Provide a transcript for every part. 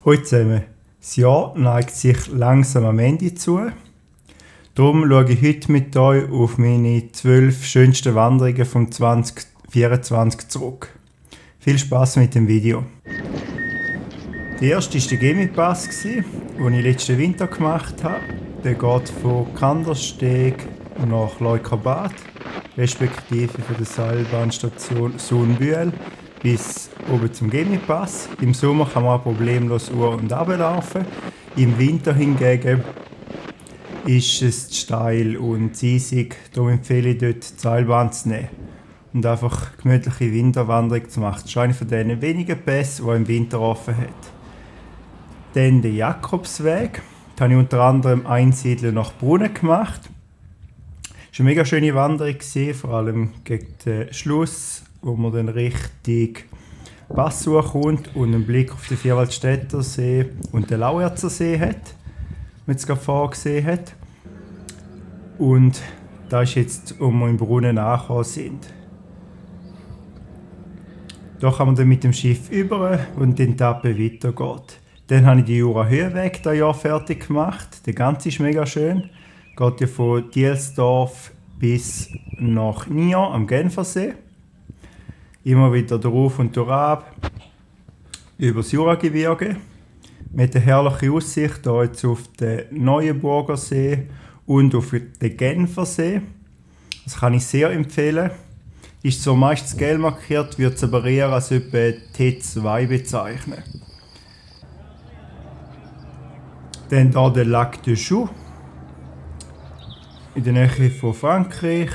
Hallo zusammen, das Jahr neigt sich langsam am Ende zu. Darum schaue ich heute mit euch auf meine 12 schönsten Wanderungen von 2024 zurück. Viel Spaß mit dem Video. Der erste war der Gemipass, den ich letzten Winter gemacht habe. Der geht von Kandersteg nach Leukerbad, respektive von der Seilbahnstation Sohnbühl bis oben zum Gemipass. Im Sommer kann man problemlos auf- und runterlaufen. Im Winter hingegen ist es zu steil und eisig. Darum empfehle ich dort die Seilbahn zu nehmen und einfach gemütliche Winterwanderung zu machen. Das ist einer von diesen wenigen Pässe, die im Winter offen hat. Dann der Jakobsweg. Da habe ich unter anderem Einsiedeln nach Brunnen gemacht. Es war eine mega schöne Wanderung, vor allem gegen den Schluss, wo man dann richtig Pass kommt und einen Blick auf den Vierwaldstätter See und den Lauerzer See hat, wenn man es gerade vorgesehen hat. Und das ist jetzt, wo wir im Brunnen angekommen sind. Da kann man dann mit dem Schiff über und die Etappe weitergeht. Dann habe ich den Jura-Höhenweg dieses Jahr fertig gemacht. Der ganze ist mega schön. Geht ja von Dielsdorf bis nach Nyon am Genfersee. Immer wieder drauf und durchab, über das Juragebirge. Mit einer herrlichen Aussicht hier jetzt auf den Neuenburger See und auf den Genfersee. Das kann ich sehr empfehlen. Ist zwar meistens gelb markiert, wird es aber eher als etwa T2 bezeichnen. Dann hier der Lac de Joux, in der Nähe von Frankreich.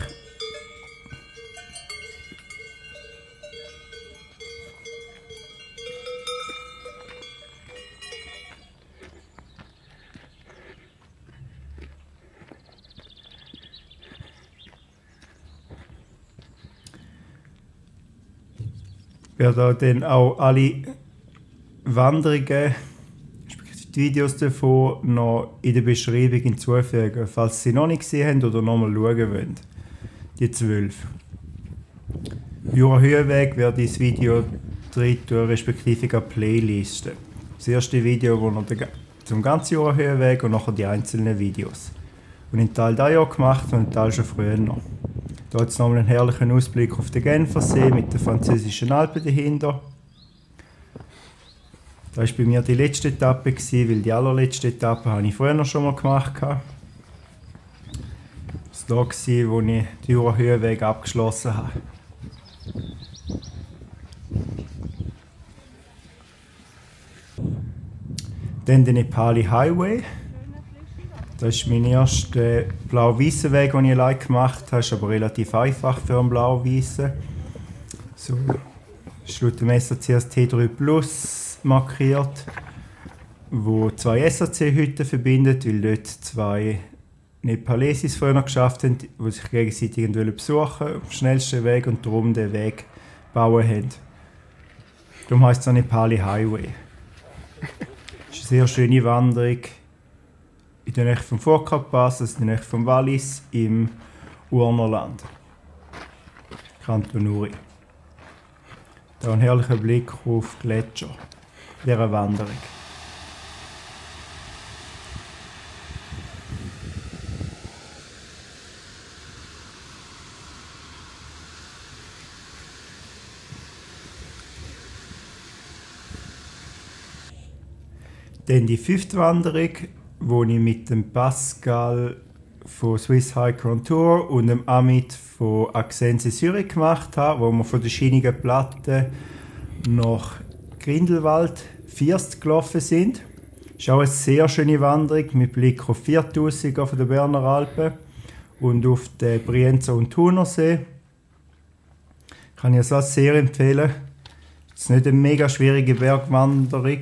Ich werde dann auch alle Wanderungen, die Videos davon, noch in der Beschreibung hinzufügen, falls Sie noch nicht gesehen haben oder noch mal schauen wollen. Die 12. Jura-Höhenweg werde ich das Video drin tun, respektive eine Playlist. Das erste Video, wo noch zum ganzen Jura-Höhenweg und nachher die einzelnen Videos. Und einen Teil dieses Jahr gemacht und einen Teil schon früher noch. Hier hat es nochmal einen herrlichen Ausblick auf den Genfersee mit den französischen Alpen dahinter. Das war bei mir die letzte Etappe, weil die allerletzte Etappe habe ich früher noch schon mal gemacht. Das war da, wo ich den Jura-Höhenweg abgeschlossen habe. Dann der Nepali Highway. Das ist mein erster blau-weißer Weg, den ich allein gemacht habe. Das ist aber relativ einfach für einen blau-weißen. So, ist laut dem SAC T3 Plus markiert, wo zwei SAC-Hütten verbindet, weil dort zwei Nepalesis vorher noch geschafft haben, die sich gegenseitig besuchen wollen, auf dem schnellsten Weg und darum den Weg bauen haben. Darum heisst es auch Nepali Highway. Das ist eine sehr schöne Wanderung in der Nähe vom Fourcade-Pass, also in der Nähe vom Wallis im Urnerland, Kanton Uri. Hier ein herrlicher Blick auf die Gletscher dieser Wanderung. Dann die 5. Wanderung, wo ich mit dem Pascal von Swiss Hike on Tour und dem Amit von Axense Zürich gemacht habe, wo wir von der Schienigen Platte nach Grindelwald First gelaufen sind. Es ist auch eine sehr schöne Wanderung mit Blick auf 4000 von den Berner Alpen und auf den Brienzer und Thunersee. Kann ich es auch sehr empfehlen. Es ist nicht eine mega schwierige Bergwanderung.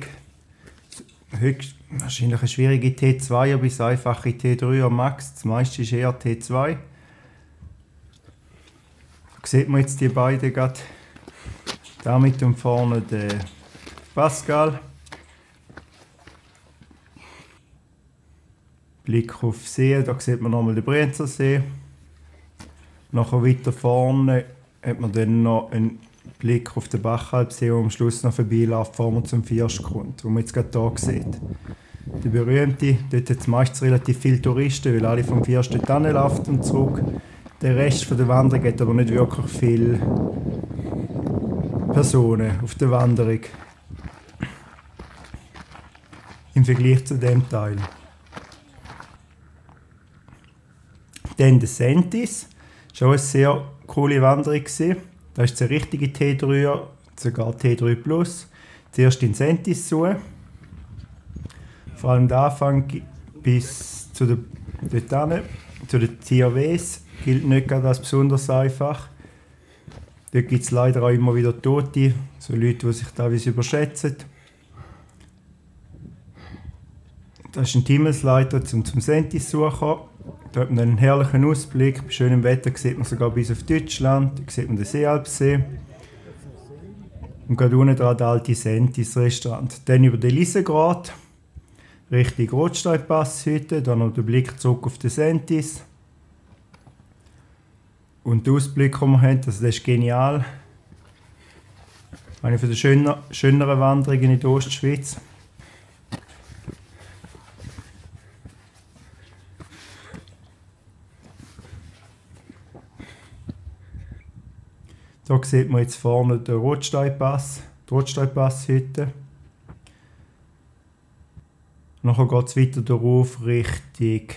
Wahrscheinlich eine schwierige T2 bis einfache T3 am Max. Das meiste ist eher T2. Da sieht man jetzt die beiden gerade. Damit und vorne der Pascal. Blick auf See, da sieht man nochmal den Brienzer See. Nachher weiter vorne hat man dann noch einen Blick auf den Bachalpsee, und am Schluss noch vorbeiläuft, bevor man zum First kommt, wo man jetzt gerade hier sieht. Der berühmte, dort hat es meistens relativ viele Touristen, weil alle vom First dort hinlaufen und zurück. Der Rest der Wanderung hat aber nicht wirklich viele Personen auf der Wanderung. Im Vergleich zu dem Teil. Dann der Sentis. Das war auch eine sehr coole Wanderung. Da ist der richtige T3, sogar T3 Plus. Zuerst in Sentis suchen. Vor allem der Anfang bis zu den TRWs gilt nicht gerade als besonders einfach. Dort gibt es leider auch immer wieder Tote, so Leute, die sich teilweise überschätzen. Das ist ein Himmelsleiter zum Sentis suchen. Da hat man einen herrlichen Ausblick. Bei schönem Wetter sieht man sogar bis auf Deutschland. Da sieht man den Seealpsee. Und gerade unten dran der alte Sentis-Restaurant. Dann über den Lisengrad, Richtung Rotsteinpasshütte. Dann noch der Blick zurück auf den Sentis. Und der Ausblick, den wir haben, also das ist genial. Eine der schöneren Wanderungen in der Ostschweiz. Hier sieht man jetzt vorne den Rotsteinpass, die Rotsteinpasshütte. Nachher geht es weiter darauf Richtung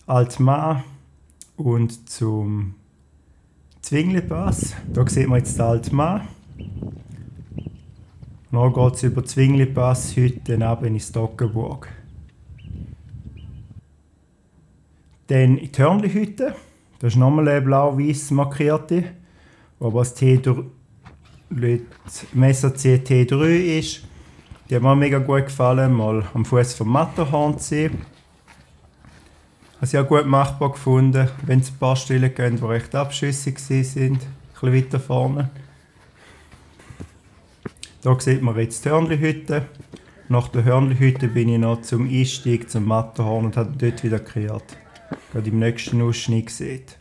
Altmann und zum Zwinglipass. Hier sieht man jetzt den Altmann. Dann geht es über die Zwinglipass-Hütte runter in Stockenburg. Dann in die Hörnli-Hütte. Das ist nochmal eine blau-weiß markierte, aber das Messersee T3 ist. Die hat mir mega gut gefallen, mal am Fuß vom Matterhornsee. Habe sie auch gut machbar gefunden, wenn es ein paar Stellen gehen, die recht abschüssig waren, ein bisschen weiter vorne. Hier sieht man jetzt die Hörnli-Hütte. Nach der Hörnli-Hütte bin ich noch zum Einstieg zum Matterhorn und habe dort wieder gekehrt. Gerade im nächsten Ausschnitt sieht.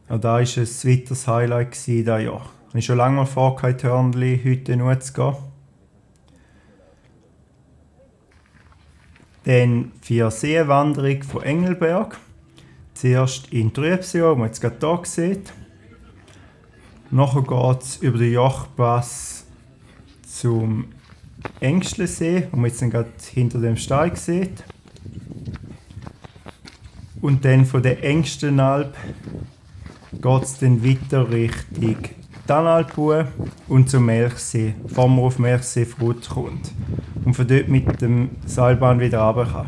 Auch da war ein weiteres Highlight dieses Jahr. Ich habe schon lange mal vor, in die Hörnli-Hütte zu gehen. Dann 4 Seewanderung von Engelberg. Zuerst in Trübsee, wo man jetzt gerade hier sieht. Nachher geht es über den Jochpass zum Engschlensee, wo man jetzt gerade hinter dem Steig sieht. Und dann von der Engstenalp geht es dann weiter Richtung Tannalp und zum Melchsee, bevor man auf Melchsee Frut kommt. Und von dort mit dem Seilbahn wieder runter kann.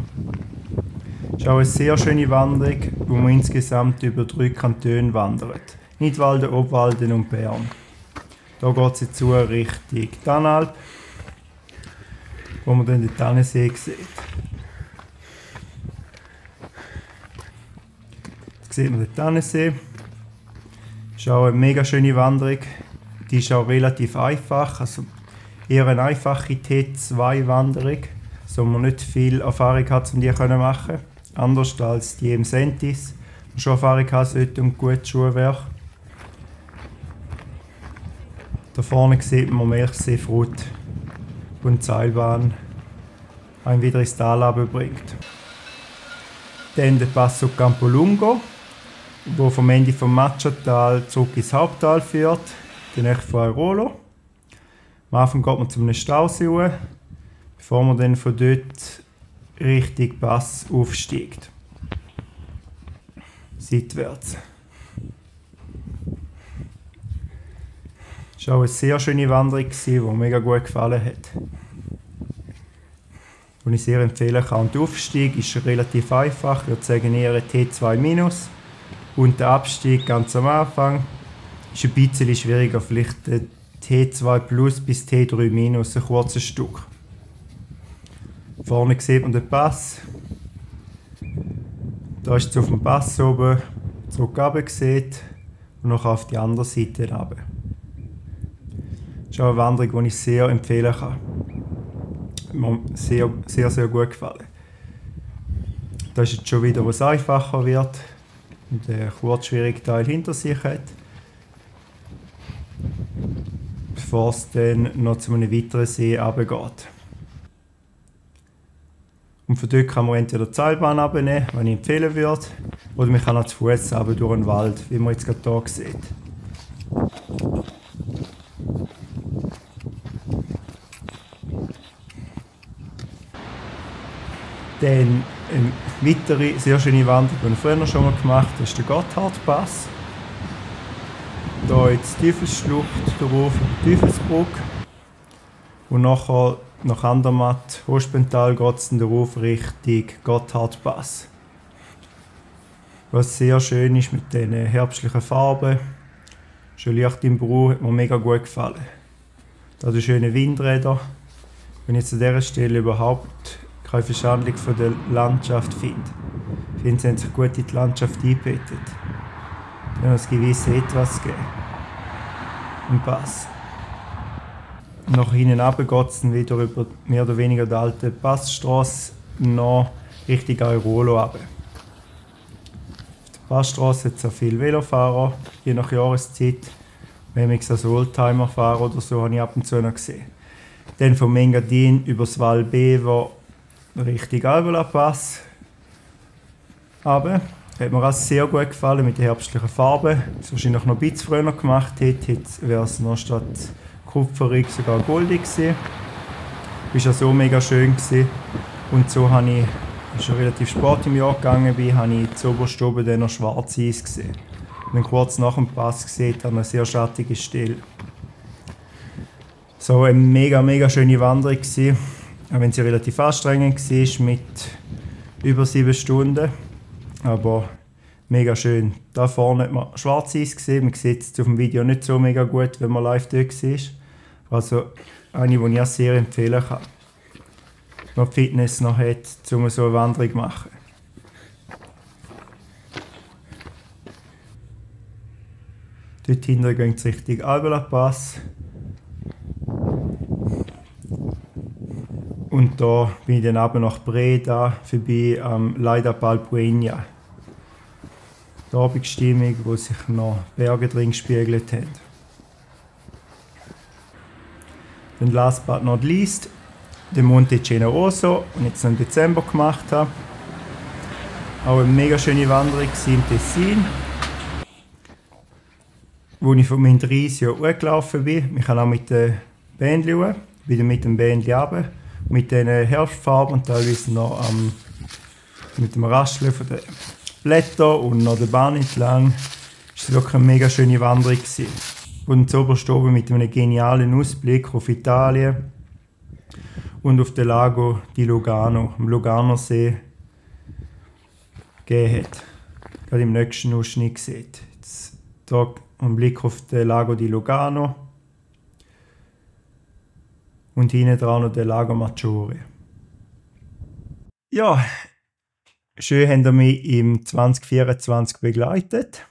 Das ist auch eine sehr schöne Wanderung, wo man insgesamt über 3 Kantone wandert. Nidwalden, Obwalden und Bern. Da geht es jetzt Richtung Tannalp, wo man dann den Tannensee sieht. Jetzt sieht man den Tannensee. Das ist auch eine mega schöne Wanderung. Die ist auch relativ einfach, also eher eine einfache T2-Wanderung, so man nicht viel Erfahrung hat, um die zu machen. Anders als die im Sentis, die schon Erfahrung haben sollte und gutes Schuhwerk. Da vorne sieht man Melchsee Frut und die Seilbahn einen wieder ins Tal bringt. Dann der Passo Campolungo, der vom Ende vom Matschatal zurück ins Haupttal führt, dann von Airolo. Am Anfang geht man zu einem Stausee hoch, bevor man dann von dort Richtung Pass aufsteigt. Seitwärts. Das war auch eine sehr schöne Wanderung, die mir mega gut gefallen hat. Und ich sehr empfehlen kann. Und der Aufstieg ist relativ einfach, ich würde sagen eher T2-. Und der Abstieg ganz am Anfang ist ein bisschen schwieriger, vielleicht T2 plus bis T3 minus, ein kurzes Stück. Vorne sieht man den Pass. Da ist es auf dem Pass oben zurück runter und noch auf die andere Seite runter. Das ist auch eine Wanderung, die ich sehr empfehlen kann. Mir sehr, sehr, sehr gut gefallen. Da ist jetzt schon wieder, wo es einfacher wird und der kurzschwierige Teil hinter sich hat. bevor es dann noch zu einem weiteren See runtergeht. Und von dort kann man entweder die Seilbahn abnehmen, was ich empfehlen würde, oder man kann auch zu Fuß runter durch den Wald, wie man jetzt gerade hier sieht. Dann eine weitere sehr schöne Wanderung, die ich früher schon mal gemacht habe, ist der Gotthardpass. Hier jetzt die Teufelsschlucht drauf, die Teufelsbrücke. Und nachher nach Andermatt, Hospental, geht es dann darauf Richtung Gotthardpass. Was sehr schön ist mit diesen herbstlichen Farben. Schön Licht im Brau, hat mir mega gut gefallen. Da die schönen Windräder. Wenn ich jetzt an dieser Stelle überhaupt keine Verschandlung von der Landschaft finde. Ich finde, sie haben sich gut in die Landschaft eingebettet. Sie haben das gewisse Etwas gegeben. Ein Pass. Nach hinten runter geht es dann wieder über mehr oder weniger die alte Passstrasse noch Richtung Airolo runter. Auf der Passstrasse hat es auch viele Velofahrer, je nach Jahreszeit. Wenn ich als Oldtimer fahre oder so, habe ich ab und zu noch gesehen. Dann vom Engadin über das Val Bevo Richtung Albola-Pass runter. Hat mir auch sehr gut gefallen mit den herbstlichen Farben. Das wahrscheinlich noch ein bisschen früher gemacht hätte, wäre es noch statt kupferig sogar goldig gewesen. Das war ja so mega schön gewesen. Und so habe ich, schon relativ spät im Jahr gegangen bin, habe ich zuoberst oben dann noch Schwarz-Eis gesehen. Und dann kurz nach dem Pass gesehen, habe ich eine sehr schattige Stelle. So eine mega schöne Wanderung gewesen. Auch wenn sie relativ anstrengend war, mit über 7 Stunden. Aber mega schön. Da vorne hat man Schwarz-Eis gesehen. Man sieht es auf dem Video nicht so mega gut, wenn man live dort war. Also eine, die ich auch sehr empfehlen kann. Wenn man Fitness noch hat, um so eine Wanderung zu machen. Dort hinten geht es Richtung Albola-Pass. Und da bin ich dann runter nach Breda, vorbei am Leida Palpuenia. Die Abendstimmung, wo sich noch Berge drin gespiegelt haben. Dann last but not least, den Monte Generoso, den ich jetzt im Dezember gemacht habe. Auch eine mega schöne Wanderung im Tessin, wo ich von meinen 30 Jahren hochgelaufen bin. Ich kann auch mit dem Bändchen hoch, wieder mit dem Bändchen runter. Mit diesen Herbstfarben und teilweise noch mit dem Rascheln von den Blättern und noch der Bahn entlang. Es war wirklich eine mega schöne Wanderung. Und zuoberst oben mit einem genialen Ausblick auf Italien und auf den Lago di Lugano, am Luganosee, gegeben hat. Gerade im nächsten Ausschnitt sieht. Jetzt hier ein Blick auf den Lago di Lugano. Und hinten dran noch der Lago Maggiore. Ja, schön habt ihr mich im 2024 begleitet.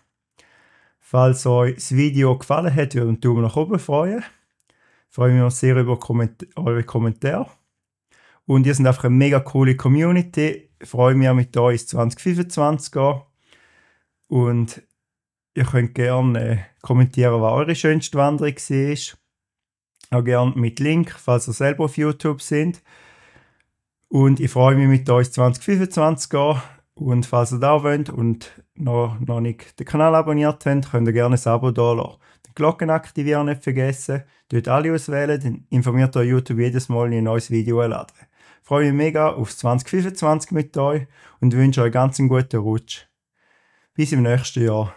Falls euch das Video gefallen hat, würde ich einen Daumen nach oben freuen. Ich freue mich auch sehr über eure Kommentare. Und ihr seid einfach eine mega coole Community. Ich freue mich auch mit euch ins 2025 gehen. Und ihr könnt gerne kommentieren, was eure schönste Wanderung war. Auch gerne mit Link, falls ihr selber auf YouTube sind. Und ich freue mich mit euch 2025 gehen. Und falls ihr da wollt und noch nicht den Kanal abonniert habt, könnt ihr gerne ein Abo da lassen. Die Glocken aktivieren nicht vergessen. Dort alle auswählen, dann informiert euch YouTube jedes Mal, wenn ich ein neues Video lade. Ich freue mich mega auf 2025 mit euch und wünsche euch ganz einen guten Rutsch. Bis im nächsten Jahr.